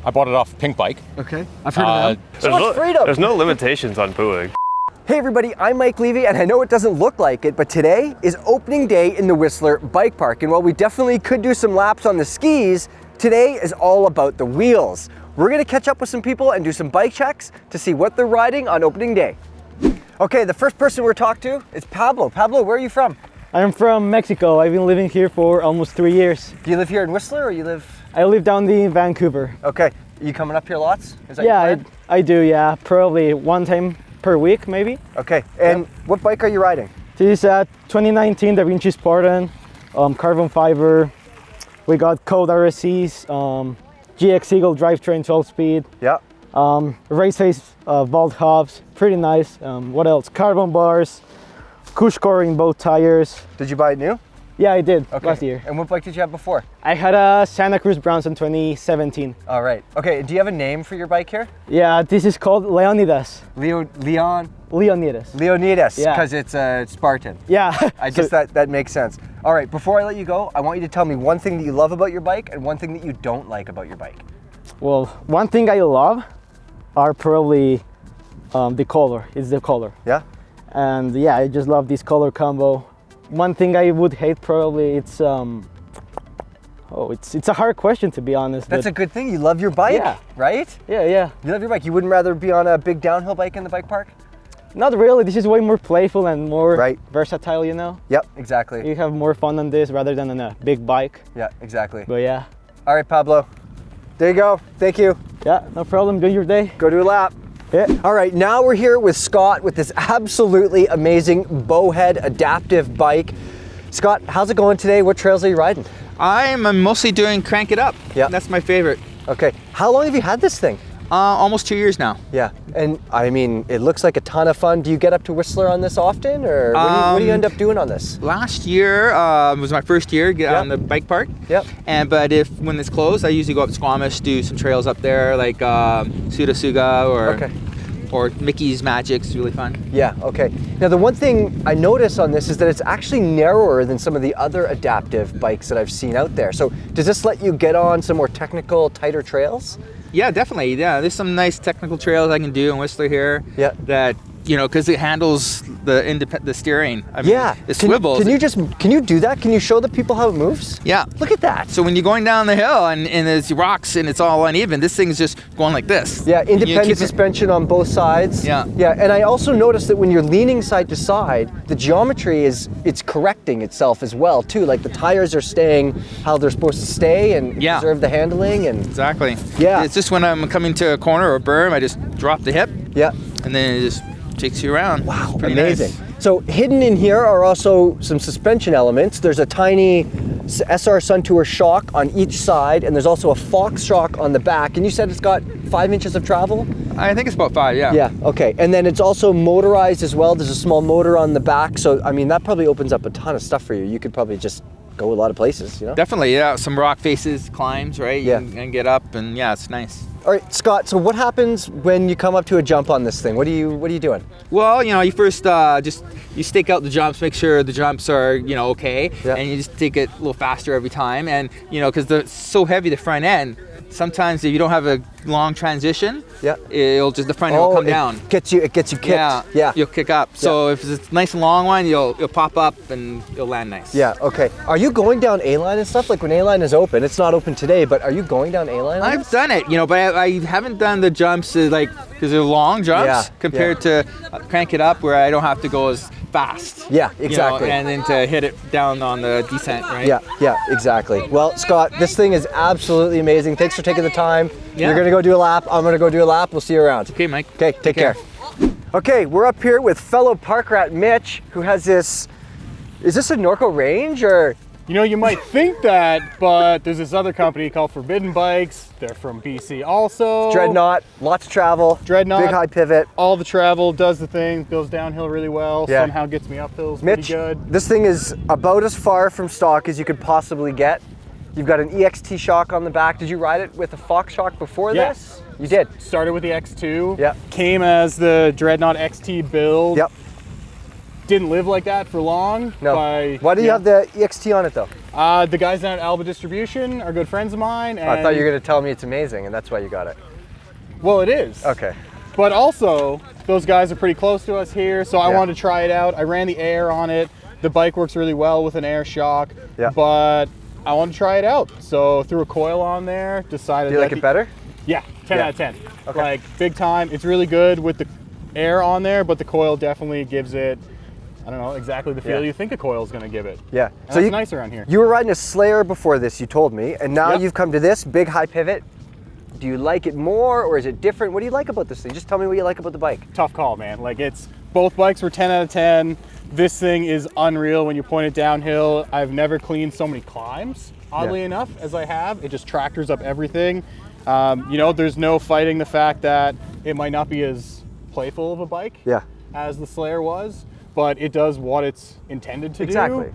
I bought it off Pinkbike. Okay, I've heard of them. So much freedom. There's no limitations on pooing. Hey everybody, I'm Mike Levy, and I know it doesn't look like it, but today is opening day in the Whistler Bike Park. And while we definitely could do some laps on the skis, today is all about the wheels. We're gonna catch up with some people and do some bike checks to see what they're riding on opening day. Okay, the first person we're talking to is Pablo. Pablo, where are you from? I'm from Mexico. I've been living here for almost 3 years. Do you live here in Whistler or you live? I live down in Vancouver. Okay, are you coming up here lots? Is that yeah, your plan? I do, yeah. Probably one time per week, maybe. Okay, and what bike are you riding? This is a 2019 Devinci Spartan, carbon fiber. We got Code RSCs, GX Eagle drivetrain 12-speed. Yeah. Race face vault hubs, pretty nice. What else? Carbon bars, Cush core in both tires. Did you buy it new? Yeah, I did last year. And what bike did you have before? I had a Santa Cruz Bronson 2017. All right. Okay, do you have a name for your bike here? Yeah, this is called Leonidas. Leonidas, yeah. because it's Spartan. Yeah. I guess that makes sense. All right, before I let you go, I want you to tell me one thing that you love about your bike and one thing that you don't like about your bike. Well, one thing I love are probably the color. It's the color. Yeah? And yeah, I just love this color combo. One thing I would hate probably it's it's a hard question to be honest. That's a good thing. You love your bike, right? Yeah. You love your bike. You wouldn't rather be on a big downhill bike in the bike park? Not really. This is way more playful and more versatile, you know? Yep, exactly. You have more fun on this rather than on a big bike. Yeah, exactly. But yeah. All right, Pablo. There you go. Thank you. Yeah, no problem. Do your day. Go do a lap. Yeah. All right, now we're here with Scott with this absolutely amazing Bowhead adaptive bike. Scott, how's it going today? What trails are you riding? I'm mostly doing crank it up. Yeah. That's my favorite. Okay. How long have you had this thing? Almost 2 years now. Yeah. And I mean, it looks like a ton of fun. Do you get up to Whistler on this often, or what do you end up doing on this? Last year was my first year on the bike park. Yep. But when it's closed, I usually go up to Squamish, do some trails up there, like Sudasuga or Mickey's Magic's is really fun. Yeah, okay. Now the one thing I notice on this is that it's actually narrower than some of the other adaptive bikes that I've seen out there. So does this let you get on some more technical, tighter trails? Yeah, definitely. Yeah, there's some nice technical trails I can do in Whistler here. Yeah. That, you know, because it handles the steering. I mean, it swivels. Can you do that? Can you show the people how it moves? Yeah. Look at that. So when you're going down the hill and there's rocks and it's all uneven, this thing's just going like this. Yeah, independent suspension on both sides. Yeah. Yeah, and I also noticed that when you're leaning side to side, the geometry it's correcting itself as well too. Like the tires are staying how they're supposed to stay and preserve the handling and exactly. Yeah. It's just when I'm coming to a corner or a berm, I just drop the hip. Yeah. And then it just takes you around. Wow, pretty amazing. Nice. So hidden in here are also some suspension elements. There's a tiny SR Suntour shock on each side, and there's also a Fox shock on the back. And you said it's got 5 inches of travel? I think it's about 5, yeah. Yeah, okay. And then it's also motorized as well. There's a small motor on the back. So, I mean, that probably opens up a ton of stuff for you. You could probably just go a lot of places, you know? Definitely, yeah. Some rock faces, climbs, right? Yeah. You can get up, and yeah, it's nice. All right, Scott, so what happens when you come up to a jump on this thing? What are you doing? Well, you know, you first you stake out the jumps, make sure the jumps are, you know, okay, and you just take it a little faster every time. And, you know, because they're so heavy, the front end, sometimes if you don't have a long transition, the front end will come down. It gets you kicked. Yeah. You'll kick up. So if it's a nice and long one, you'll pop up and you'll land nice. Yeah, okay. Are you going down A-line and stuff? Like when A-line is open, it's not open today, but are you going down A-line? I've done it, you know, but I haven't done the jumps because they're long jumps compared to crank it up where I don't have to go as fast. Yeah, exactly. You know, and then to hit it down on the descent, right? Yeah, exactly. Well, Scott, this thing is absolutely amazing. Thanks for taking the time. Yeah. You're gonna go do a lap. I'm gonna go do a lap. We'll see you around. Okay, Mike. Okay, take care. Okay, we're up here with fellow park rat Mitch, who has this. Is this a Norco range or? You know, you might think that, but there's this other company called Forbidden Bikes. They're from BC also. Dreadnought, lots of travel. Dreadnought. Big high pivot. All the travel, does the thing, goes downhill really well, somehow gets me uphills Mitch, pretty good. This thing is about as far from stock as you could possibly get. You've got an EXT shock on the back. Did you ride it with a Fox shock before this? You did. Started with the X2. Yep. Came as the Dreadnought XT build. Yep. didn't live like that for long. No. Why do you have the EXT on it though? The guys down at Alba Distribution are good friends of mine. And I thought you were going to tell me it's amazing and that's why you got it. Well, it is. Okay. But also, those guys are pretty close to us here, so I wanted to try it out. I ran the air on it. The bike works really well with an air shock, but I wanted to try it out. So threw a coil on there, decided Do you like it better? Yeah, 10 out of 10. Okay. Like, big time. It's really good with the air on there, but the coil definitely gives it, I don't know, exactly the feel you think a coil is going to give it. Yeah. And so it's nice around here. You were riding a Slayer before this, you told me, and now you've come to this big high pivot. Do you like it more or is it different? What do you like about this thing? Just tell me what you like about the bike. Tough call, man. Like, it's, both bikes were 10 out of 10. This thing is unreal when you point it downhill. I've never cleaned so many climbs, oddly enough, as I have. It just tractors up everything. You know, there's no fighting the fact that it might not be as playful of a bike as the Slayer was, but it does what it's intended to do.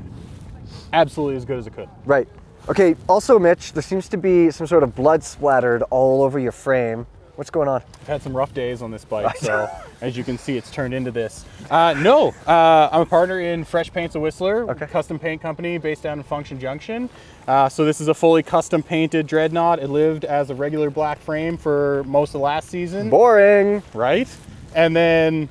Absolutely as good as it could. Right. Okay, also Mitch, there seems to be some sort of blood splattered all over your frame. What's going on? I've had some rough days on this bike, so as you can see, it's turned into this. I'm a partner in Fresh Paints of Whistler, custom paint company based down in Function Junction. So this is a fully custom painted Dreadnought. It lived as a regular black frame for most of last season. Boring. Right? And then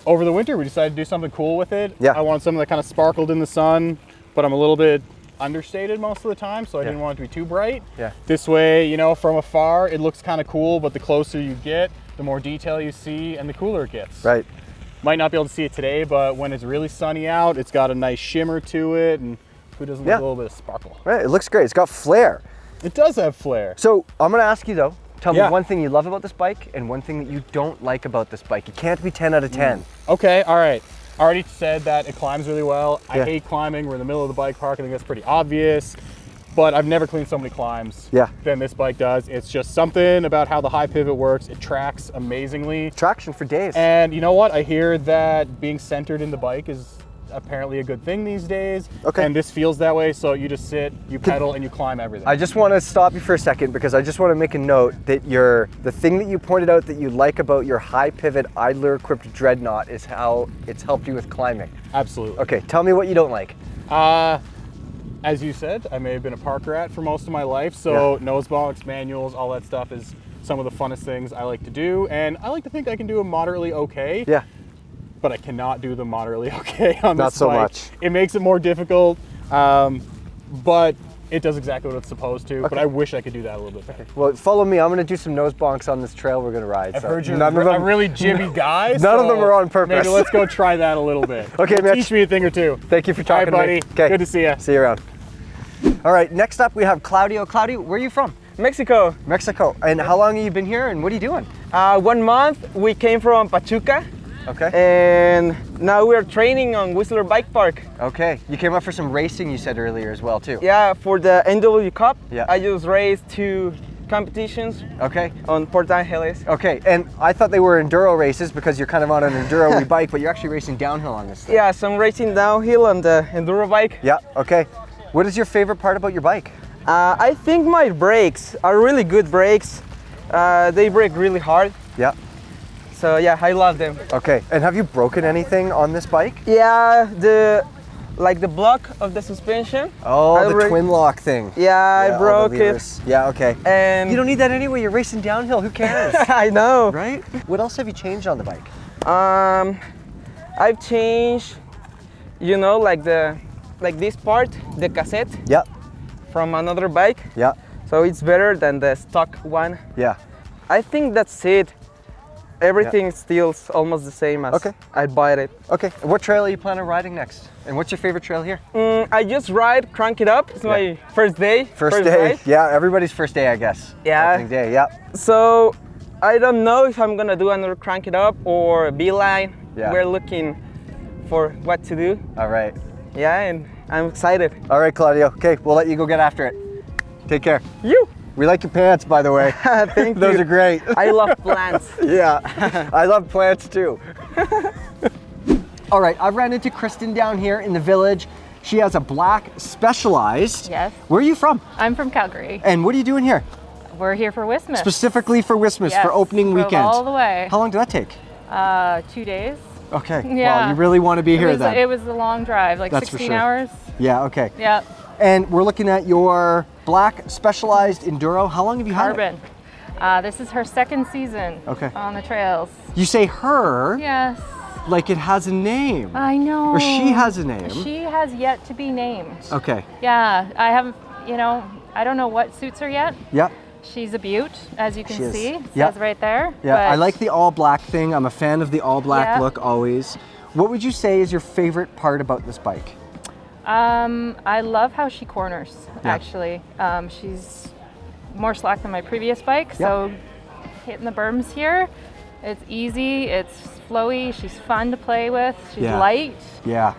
over the winter, we decided to do something cool with it. I wanted something that kind of sparkled in the sun, but I'm a little bit understated most of the time, so I didn't want it to be too bright. This way, you know, from afar it looks kind of cool, but the closer you get, the more detail you see and the cooler it gets. Right. Might not be able to see it today, but when it's really sunny out, it's got a nice shimmer to it, and who doesn't like a little bit of sparkle? Right, it looks great. It's got flair. It does have flair. So I'm gonna ask you though, tell me one thing you love about this bike and one thing that you don't like about this bike. It can't be 10 out of 10. Okay, all right. I already said that it climbs really well. I hate climbing. We're in the middle of the bike park. I think that's pretty obvious. But I've never cleaned so many climbs than this bike does. It's just something about how the high pivot works. It tracks amazingly. Traction for days. And you know what? I hear that being centered in the bike is apparently a good thing these days. And this feels that way, so you just sit, you pedal, and you climb everything. I just want to stop you for a second because I just want to make a note that the thing that you pointed out that you like about your high pivot idler equipped Dreadnought is how it's helped you with climbing. Absolutely. Okay, tell me what you don't like. As you said, I may have been a park rat for most of my life, so nose box, manuals, all that stuff is some of the funnest things I like to do, and I like to think I can do them moderately okay. But I cannot do them moderately okay on this Not so bike. much. It makes it more difficult, but it does exactly what it's supposed to, but I wish I could do that a little bit better. Well, follow me. I'm going to do some nose bonks on this trail we're going to ride. I've heard you're a really jimmy guy. None of them are on purpose. Maybe let's go try that a little bit. Okay, Mitch. Teach me a thing or two. Thank you for talking to me. Okay. Good to see you. See you around. All right, next up we have Claudio. Claudio, where are you from? Mexico. Mexico. And how long have you been here and what are you doing? 1 month. We came from Pachuca. Okay. And now we're training on Whistler Bike Park. Okay. You came up for some racing, you said earlier as well, too. Yeah, for the NW Cup. Yeah. I just raced 2 competitions. Okay. On Port Angeles. Okay, and I thought they were enduro races because you're kind of on an enduro bike, but you're actually racing downhill on this thing. Yeah, so I'm racing downhill on the enduro bike. Yeah, okay. What is your favorite part about your bike? I think my brakes are really good brakes. They brake really hard. Yeah. So yeah, I love them. Okay, and have you broken anything on this bike? Yeah, the block of the suspension. Oh, the twin lock thing. Yeah, I broke it. Yeah, okay. And you don't need that anyway, you're racing downhill, who cares? I know. Right? What else have you changed on the bike? I've changed, you know, like this part, the cassette. Yeah. From another bike. Yeah. So it's better than the stock one. Yeah. I think that's it. Everything feels almost the same as I bought it. Okay. And what trail are you planning on riding next? And what's your favorite trail here? I just ride Crank It Up. It's my first day. First day. Ride. Yeah, everybody's first day, I guess. Yeah. Opening day, yeah. So I don't know if I'm gonna do another Crank It Up or Beeline. Yeah. We're looking for what to do. All right. Yeah, and I'm excited. All right, Claudio. Okay, we'll let you go get after it. Take care. You. We like your pants, by the way. Thank you. Those are great. I love plants. Yeah, I love plants too. All right, I've ran into Kristen down here in the village. She has a black Specialized. Yes. Where are you from? I'm from Calgary. And what are you doing here? We're here for Whismas. Specifically for Whismas, Yes, for opening drove weekend. all the way. How long did that take? 2 days. Okay. Yeah. Well, you really want to be here then. It was a long drive, like That's for 16 sure. hours. Yeah, okay. Yeah. And we're looking at your black Specialized Enduro. How long have you had it? Carbon. This is her second season on the trails. You say her Yes. like it has a name. I know. Or she has a name. She has yet to be named. Okay. Yeah, I haven't, you know, I don't know what suits her yet. Yep. She's a beaut, as you can She is. see. It Yep. says right there. Yeah, I but- like the all black thing. I'm a fan of the all black Yeah. look always. What would you say is your favorite part about this bike? I love how she corners, Yeah. actually. She's more slack than my previous bike, so hitting the berms here, it's easy, it's flowy, she's fun to play with, she's light. Yeah.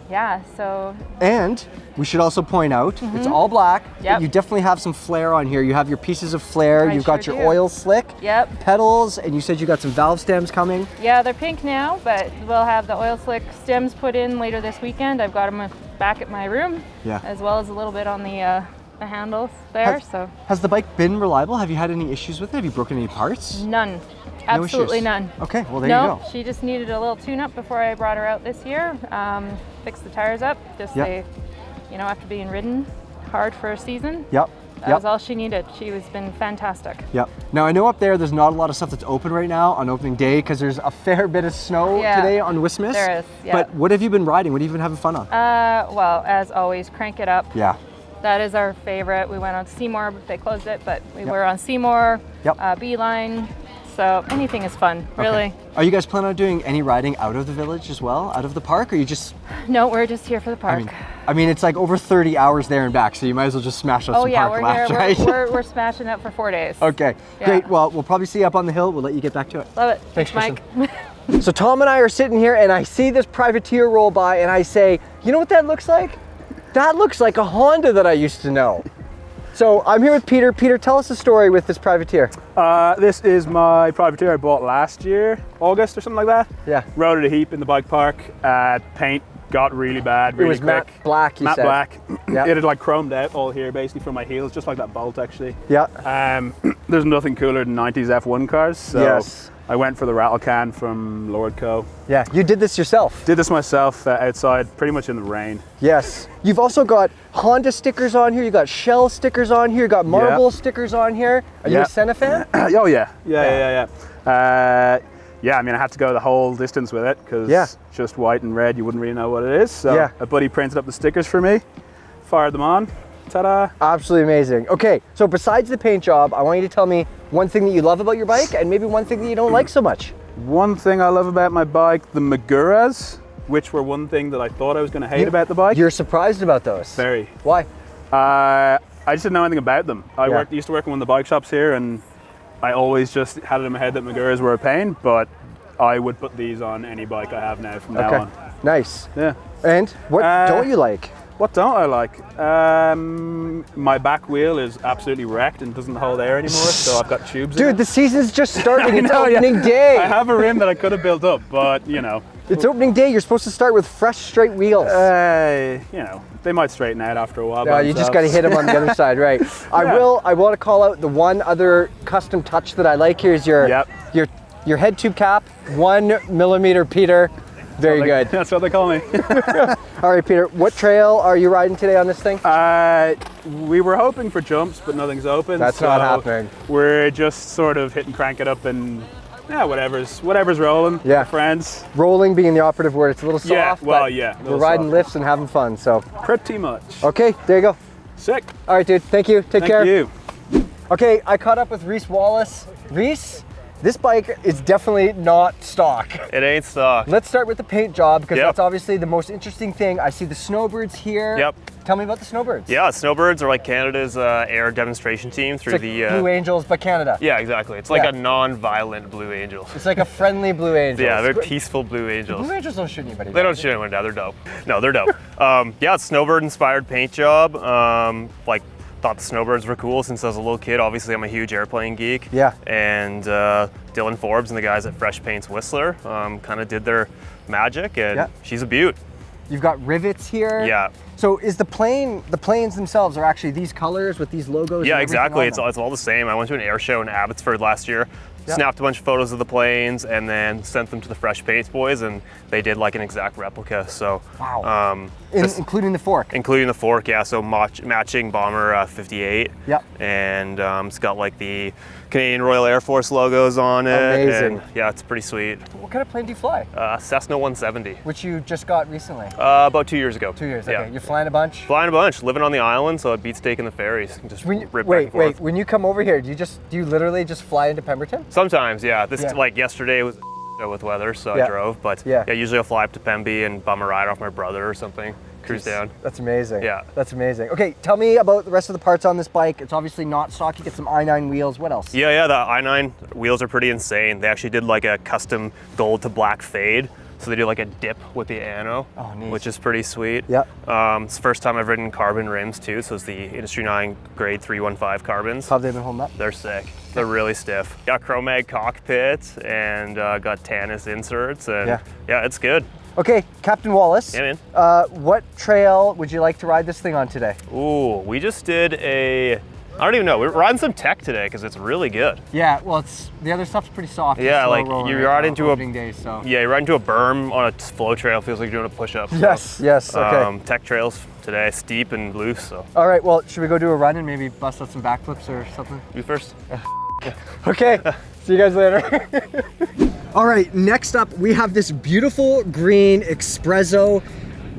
Yeah, so And we should also point out, it's all black, but Yep. you definitely have some flair on here. You have your pieces of flair, I you've got sure your do. oil slick, Yep. pedals, and you said you got some valve stems coming. yeah, they're pink now, but we'll have the oil slick stems put in later this weekend. I've got them back at my room, Yeah. as well as a little bit on the handles there, so Has the bike been reliable? Have you had any issues with it? Have you broken any parts? none. No Absolutely issues? none. Okay, well there No, you go. she just needed a little tune-up before I brought her out this year. Fixed the tires up, just Yep. they, you know, after being ridden hard for a season. Yep. That was all she needed. She was been fantastic. Yep. Now I know up there's not a lot of stuff that's open right now on opening day because there's a fair bit of snow Yeah. today on Whismas. There is, yeah. But what have you been riding? What have you been having fun on? Well, as always, crank it up. Yeah. That is our favorite. We went on Seymour, but they closed it, but we were on Seymour, Beeline. So anything is fun, really. Okay. Are you guys planning on doing any riding out of the village as well, out of the park, or you just? No, we're just here for the park. I mean, it's like over 30 hours there and back, so you might as well just smash out some park we're laps, here. right? We're smashing it for 4 days. Okay, Yeah. great. Well, we'll probably see you up on the hill. We'll let you get back to it. Love it. Thanks, Mike. So Tom and I are sitting here, and I see this privateer roll by, and I say, you know what that looks like? That looks like a Honda that I used to know. So I'm here with Peter. Peter, tell us the story with this privateer. This is my privateer I bought last year, August or something like that. Yeah. Rode it a heap in the bike park. Paint got really bad, really It was quick. matte black, you said. Matte black. Yeah. It had like chromed out all here basically from my heels, just like that bolt actually. Yeah. There's nothing cooler than 90s F1 cars, so Yes. I went for the rattle can from Lord Co. Yeah, you did this yourself. Did this myself outside, pretty much in the rain. Yes. You've also got Honda stickers on here, you got Shell stickers on here, you got Marble stickers on here. Are you a Senna fan? Oh yeah. Yeah. I mean, I had to go the whole distance with it because just white and red, you wouldn't really know what it is. So a buddy printed up the stickers for me, fired them on. Ta-da! Absolutely amazing. Okay, so besides the paint job, I want you to tell me one thing that you love about your bike and maybe one thing that you don't like so much. One thing I love about my bike, the Maguras, which were one thing that I thought I was going to hate about the bike. You're surprised about those? Very. Why? I just didn't know anything about them. I used to work in one of the bike shops here, and I always just had it in my head that Maguras were a pain, but I would put these on any bike I have now from now on. Nice. Yeah. And what don't you like? What don't I like? My back wheel is absolutely wrecked and doesn't hold air anymore, so I've got tubes in it. Dude, the season's just starting. It's know, opening day. I have a rim that I could have built up, but you know. It's opening day. You're supposed to start with fresh, straight wheels. You know, they might straighten out after a while. No, you just got to hit them on the other side, right? I want to call out the one other custom touch that I like here is your head tube cap, 1 millimeter, Peter. Very good. That's what they call me. All right, Peter, what trail are you riding today on this thing? We were hoping for jumps, but nothing's open. That's not happening. We're just sort of hit and crank it up and whatever's rolling. Yeah. Friends. Rolling being the operative word. It's a little soft. We're riding lifts and having fun, so. Pretty much. Okay, there you go. Sick. All right, dude. Thank you. Take care. Thank you. Okay, I caught up with Reece Wallace. Reece, this bike is definitely not stock. It ain't stock. Let's start with the paint job because that's obviously the most interesting thing. I see the Snowbirds here. Yep. Tell me about the Snowbirds. Yeah, Snowbirds are like Canada's air demonstration team through It's like Blue Angels, but Canada. Yeah, exactly. It's like a non-violent Blue Angel. It's like a friendly Blue Angel. Yeah, they're peaceful Blue Angels. Blue Angels don't shoot anybody. They don't shoot anyone down. They're dope. No, they're dope. Yeah, it's Snowbird-inspired paint job. Thought the Snowbirds were cool since I was a little kid. Obviously, I'm a huge airplane geek. Yeah. And Dylan Forbes and the guys at Fresh Paints Whistler kind of did their magic, and she's a beaut. You've got rivets here. Yeah. So is the planes themselves are actually these colors with these logos? Yeah, and exactly. everything on It's all the same. I went to an air show in Abbotsford last year. snapped a bunch of photos of the planes, and then sent them to the Fresh Paints boys, and they did like an exact replica. So wow. Including the fork. Including the fork, yeah. So matching Bomber 58. Yep. And it's got like the Canadian Royal Air Force logos on it. Amazing. And, yeah, it's pretty sweet. What kind of plane do you fly? Cessna 170. Which you just got recently? About 2 years ago. 2 years. Okay. Yeah. You're flying a bunch. Flying a bunch. Living on the island, so it beats taking the ferries. Just wait. When you come over here, do you literally just fly into Pemberton? Sometimes, yeah. Like yesterday was with weather, so I drove. But yeah, usually I'll fly up to Pemby and bum a ride off my brother or something. Cruise down. That's amazing. Yeah. That's amazing. Okay, tell me about the rest of the parts on this bike. It's obviously not stock. You get some i9 wheels. What else? Yeah, the i9 wheels are pretty insane. They actually did like a custom gold to black fade. So they do like a dip with the ano, which is pretty sweet. Yeah. It's the first time I've ridden carbon rims too. So it's the Industry 9 grade 315 carbons. How have they been holding up? They're sick. They're really stiff. Got Chromag cockpit and got Tannis inserts, and yeah, it's good. Okay, Captain Wallace. Yeah, man. What trail would you like to ride this thing on today? Ooh, we just did I don't even know. We're riding some tech today because it's really good. Yeah, well, the other stuff's pretty soft. Yeah, like you ride into you ride into a berm on a flow trail. Feels like you're doing a push-up. Yes, yes. Okay. Tech trails today, steep and loose. So. All right. Well, should we go do a run and maybe bust out some backflips or something? You first. Okay. See you guys later. All right. Next up, we have this beautiful green Xprezo.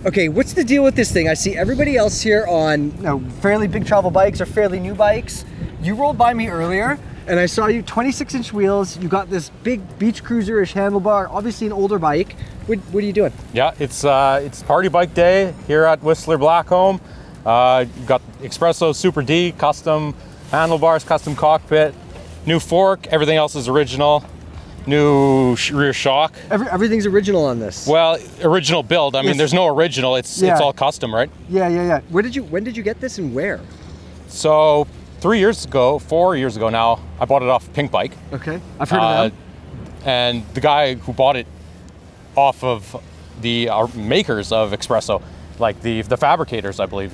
Okay, what's the deal with this thing? I see everybody else here on fairly big travel bikes or fairly new bikes. You rolled by me earlier and I saw you 26-inch wheels. You got this big beach cruiser-ish handlebar, obviously an older bike. What are you doing? Yeah, it's party bike day here at Whistler Blackcomb. You've got Xprezo Super D, custom handlebars, custom cockpit, new fork, everything else is original. New rear shock. Everything's original on this. Well, original build. I mean, there's no original. It's all custom, right? Yeah. When did you get this and where? So 4 years ago now, I bought it off Pinkbike. Okay, I've heard of them. And the guy who bought it off of the makers of Xprezo, like the fabricators, I believe.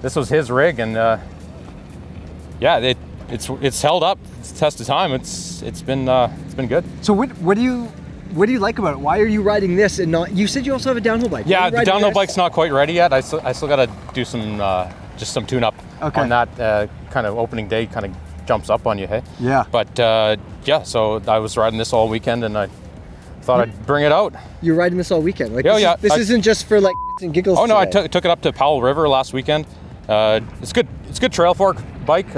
This was his rig, and it's held up. It's test of time. It's been good. So what do you like about it? Why are you riding this and not? You said you also have a downhill bike. Yeah, the downhill bike's not quite ready yet. I still got to do some just some tune up on that. Kind of opening day kind of jumps up on you, hey? Yeah. But so I was riding this all weekend, and I thought I'd bring it out. You're riding this all weekend? Like, this isn't just for like and giggles. Oh no, today. I took it up to Powell River last weekend. It's good. It's a good trail fork bike.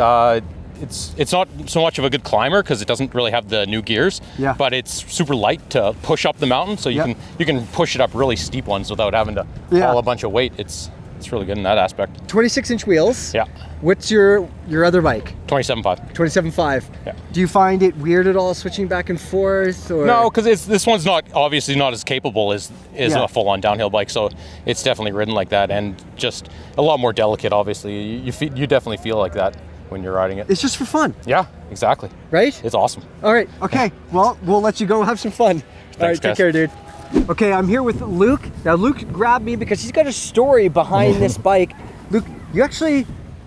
It's not so much of a good climber because it doesn't really have the new gears. Yeah. But it's super light to push up the mountain, so you can push it up really steep ones without having to haul a bunch of weight. It's really good in that aspect. 26-inch wheels. Yeah. What's your other bike? 27.5. 27.5. Yeah. Do you find it weird at all switching back and forth? Or? No, because this one's obviously not as capable as a full-on downhill bike, so it's definitely ridden like that, and just a lot more delicate. Obviously, you definitely feel like that when you're riding it. It's just for fun. Yeah, exactly. Right? It's awesome. All right. Okay. Well, we'll let you go have some fun. All right. Take care, dude. Okay, I'm here with Luke. Now, Luke grabbed me because he's got a story behind this bike. Luke,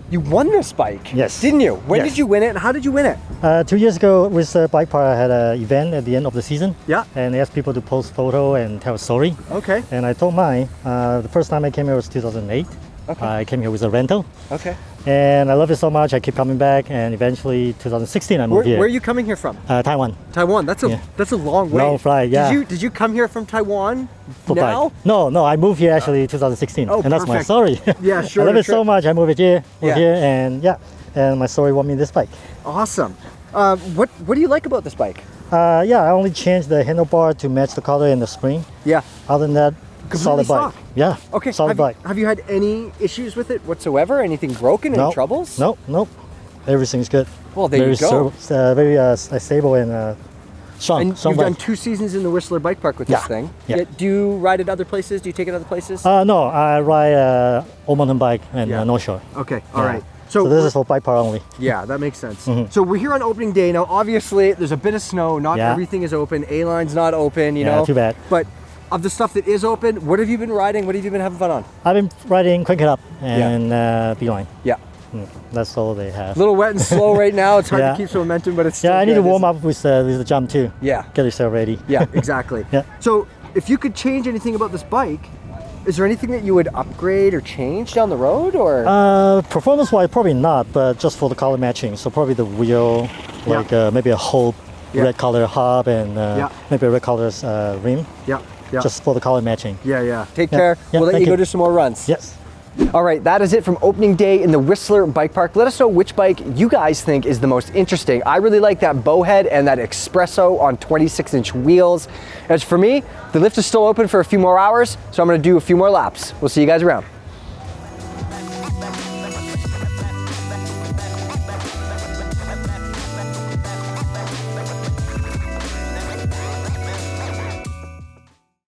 you won this bike. Yes. Didn't you? When did you win it and how did you win it? 2 years ago with Bike Park, I had an event at the end of the season. Yeah. And I asked people to post photo and tell a story. Okay. And I told mine. The first time I came here was 2008. Okay. I came here with a rental. Okay. And I love it so much, I keep coming back, and eventually 2016 I moved here. Where are you coming here from? Taiwan. Taiwan, that's a long way. Long flight, yeah. Did you come here from Taiwan now? No, I moved here actually 2016, and that's my story. Yeah, sure. I love it so much, I moved here, and my story won me this bike. Awesome. What do you like about this bike? I only changed the handlebar to match the color and the spring. Yeah. Other than that, solid bike. Stock. Yeah. Okay. Solid bike. Have you had any issues with it whatsoever? Anything broken? Any troubles? Nope. Everything's good. Well, there you go. Very stable and strong. And you've done 2 seasons in the Whistler Bike Park with this thing. Yeah. Do you ride it other places? Do you take it other places? No, I ride old mountain bike and North Shore. Okay. All right. So this is for bike park only. Yeah, that makes sense. So we're here on opening day now. Obviously, there's a bit of snow. Not everything is open. A-line's not open. You know. Too bad. But of the stuff that is open, what have you been riding? What have you been having fun on? I've been riding Crank It Up and B-Line. Yeah. That's all they have. A little wet and slow right now. It's hard to keep some momentum, but it's still I need good. to warm up with the jump too. Yeah. Get yourself ready. Yeah, exactly. So if you could change anything about this bike, is there anything that you would upgrade or change down the road, or? Performance-wise, probably not, but just for the color matching. So probably the wheel, like maybe a whole red color hub and maybe a red color rim. Yeah. Just for the color matching. Yeah. Take care. We'll let you go do some more runs. Yes. All right, that is it from opening day in the Whistler Bike Park. Let us know which bike you guys think is the most interesting. I really like that Bowhead and that Xprezo on 26-inch wheels. As for me, the lift is still open for a few more hours, so I'm gonna do a few more laps. We'll see you guys around.